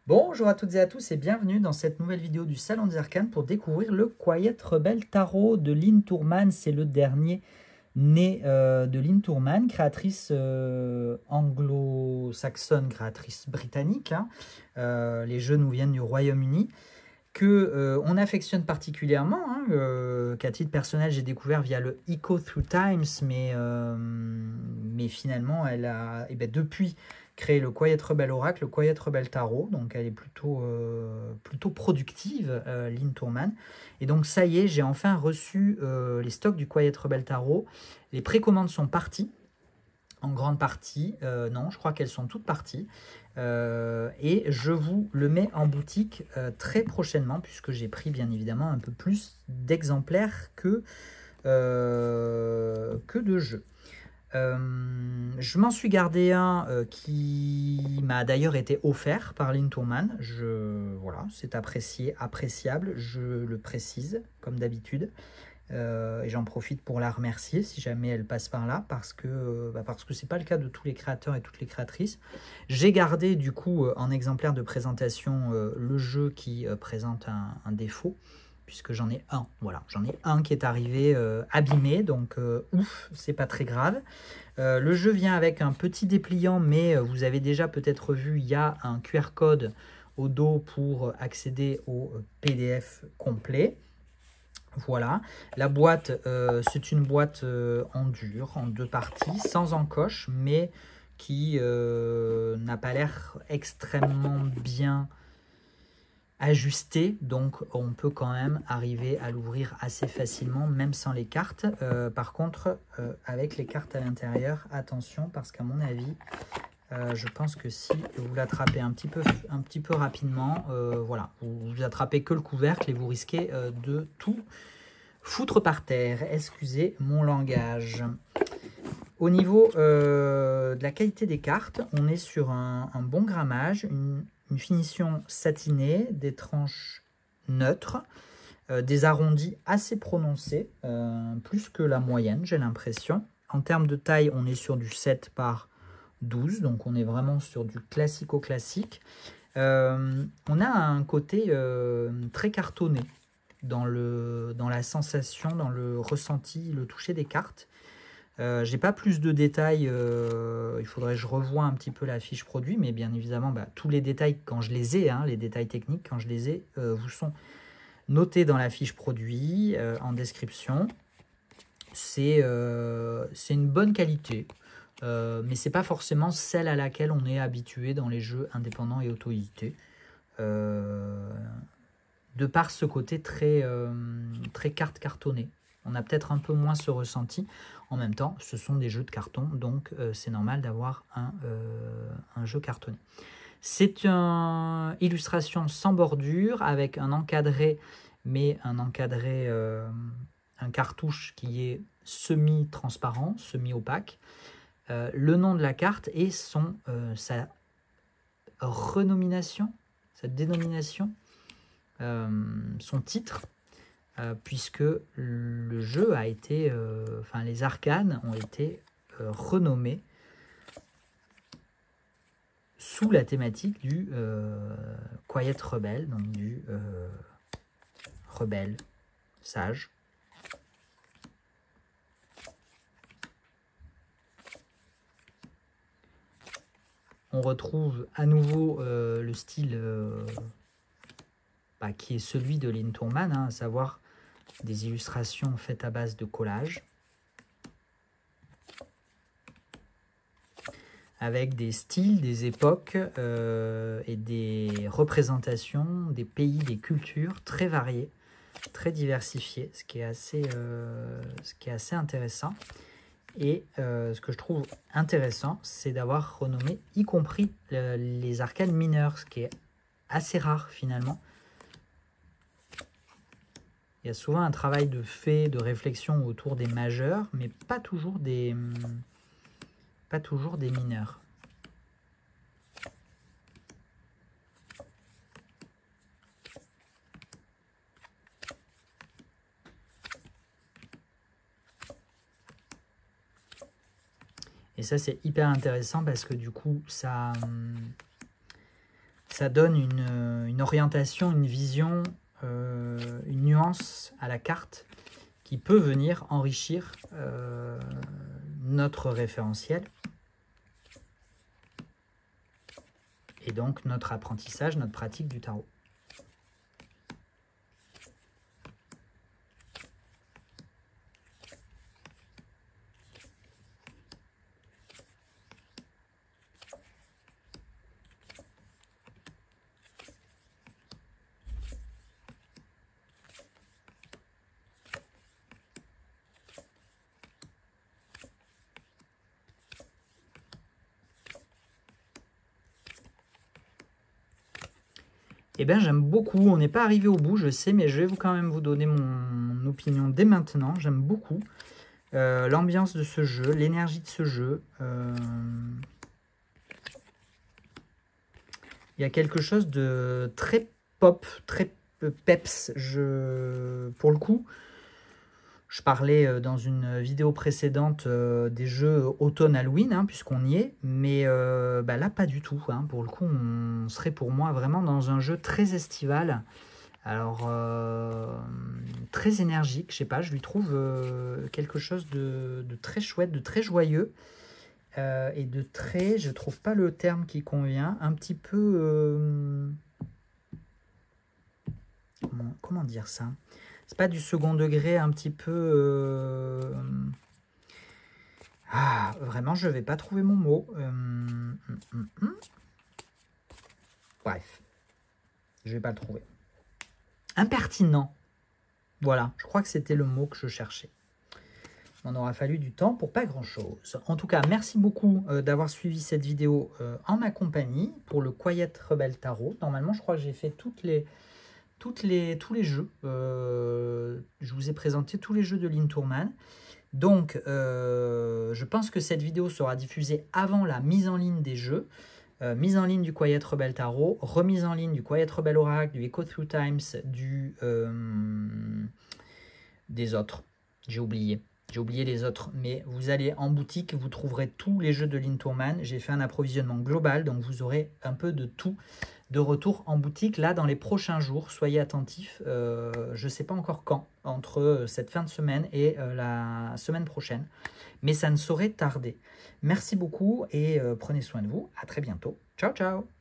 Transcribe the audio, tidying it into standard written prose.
Bonjour à toutes et à tous et bienvenue dans cette nouvelle vidéo du Salon des Arcanes pour découvrir le Quiet Rebel Tarot de Lynn Tourman. C'est le dernier né de Lynn Tourman, créatrice anglo-saxonne, créatrice britannique. Les jeux nous viennent du Royaume-Uni, que on affectionne particulièrement, qu'à titre personnel j'ai découvert via le Echo Through Times, mais finalement elle a depuis créé le Quiet Rebel Oracle, le Quiet Rebel Tarot, donc elle est plutôt productive, Lynn Tourman. Et donc ça y est, j'ai enfin reçu les stocks du Quiet Rebel Tarot. Les précommandes sont parties, en grande partie, non, je crois qu'elles sont toutes parties. Et je vous le mets en boutique très prochainement, puisque j'ai pris bien évidemment un peu plus d'exemplaires que de jeux. Je m'en suis gardé un qui m'a d'ailleurs été offert par Lynn Tourman. Voilà, c'est appréciable, je le précise, comme d'habitude. Et j'en profite pour la remercier si jamais elle passe par là, parce que c'est pas le cas de tous les créateurs et toutes les créatrices. J'ai gardé du coup en exemplaire de présentation le jeu qui présente un défaut, puisque j'en ai un, voilà, j'en ai un qui est arrivé abîmé, donc ouf, c'est pas très grave. Le jeu vient avec un petit dépliant, mais vous avez déjà peut-être vu, il y a un QR code au dos pour accéder au PDF complet. Voilà, la boîte, c'est une boîte en dur, en deux parties, sans encoche, mais qui n'a pas l'air extrêmement bien ajustée, donc on peut quand même arriver à l'ouvrir assez facilement, même sans les cartes. Par contre, avec les cartes à l'intérieur, attention, parce qu'à mon avis, je pense que si vous l'attrapez un petit peu rapidement, voilà, vous attrapez que le couvercle et vous risquez de tout foutre par terre. Excusez mon langage. Au niveau de la qualité des cartes, on est sur un bon grammage, une finition satinée, des tranches neutres, des arrondis assez prononcés, plus que la moyenne, j'ai l'impression. En termes de taille, on est sur du 7 par 12, donc on est vraiment sur du classico-classique. On a un côté très cartonné dans la sensation, dans le ressenti, le toucher des cartes. J'ai pas plus de détails, il faudrait que je revoie un petit peu la fiche produit, mais bien évidemment, tous les détails, quand je les ai, les détails techniques, quand je les ai, vous sont notés dans la fiche produit, en description. C'est une bonne qualité, mais c'est pas forcément celle à laquelle on est habitué dans les jeux indépendants et auto-édités. De par ce côté très carte cartonnée. On a peut-être un peu moins ce ressenti. En même temps, ce sont des jeux de carton, donc c'est normal d'avoir un jeu cartonné. C'est une illustration sans bordure, avec un encadré, mais un cartouche qui est semi-transparent, semi-opaque. Le nom de la carte et sa renomination, sa dénomination, son titre, puisque le jeu a été, les arcanes ont été renommés sous la thématique du Quiet Rebel, donc du rebelle sage. On retrouve à nouveau le style qui est celui de Lynn Tourman, à savoir des illustrations faites à base de collage, avec des styles, des époques et des représentations des pays, des cultures très variées, très diversifiées, ce qui est assez intéressant. Et ce que je trouve intéressant, c'est d'avoir renommé y compris les arcanes mineures, ce qui est assez rare finalement. Il y a souvent un travail de fait, de réflexion autour des majeurs, mais pas toujours des mineurs. Et ça, c'est hyper intéressant parce que du coup, ça ça donne une orientation, une vision, une nuance à la carte qui peut venir enrichir notre référentiel et donc notre apprentissage, notre pratique du tarot. Eh bien, j'aime beaucoup. On n'est pas arrivé au bout, je sais, mais je vais quand même vous donner mon opinion dès maintenant. J'aime beaucoup l'ambiance de ce jeu, l'énergie de ce jeu. Il y a quelque chose de très pop, très peps. Pour le coup, je parlais dans une vidéo précédente des jeux automne-Halloween, hein, puisqu'on y est, mais là, pas du tout. Hein. Pour le coup, on serait pour moi vraiment dans un jeu très estival. Alors, très énergique, je sais pas, je lui trouve quelque chose de très chouette, de très joyeux, et de très, je trouve pas le terme qui convient, un petit peu... comment dire ça? C'est pas du second degré, un petit peu... vraiment, je vais pas trouver mon mot. Bref, je vais pas le trouver. Impertinent. Voilà, je crois que c'était le mot que je cherchais. Il m'en aura fallu du temps pour pas grand-chose. En tout cas, merci beaucoup d'avoir suivi cette vidéo en ma compagnie pour le Quiet Rebel Tarot. Normalement, je crois que j'ai fait tous les jeux. Je vous ai présenté tous les jeux de Lynn Tourman. Donc, je pense que cette vidéo sera diffusée avant la mise en ligne des jeux. Mise en ligne du Quiet Rebel Tarot, remise en ligne du Quiet Rebel Oracle, du Echo Through Times, des autres. J'ai oublié les autres, mais vous allez en boutique, vous trouverez tous les jeux de Lynn Tourman. J'ai fait un approvisionnement global, donc vous aurez un peu de tout de retour en boutique, là, dans les prochains jours. Soyez attentifs, je ne sais pas encore quand, entre cette fin de semaine et la semaine prochaine, mais ça ne saurait tarder. Merci beaucoup et prenez soin de vous. À très bientôt. Ciao, ciao!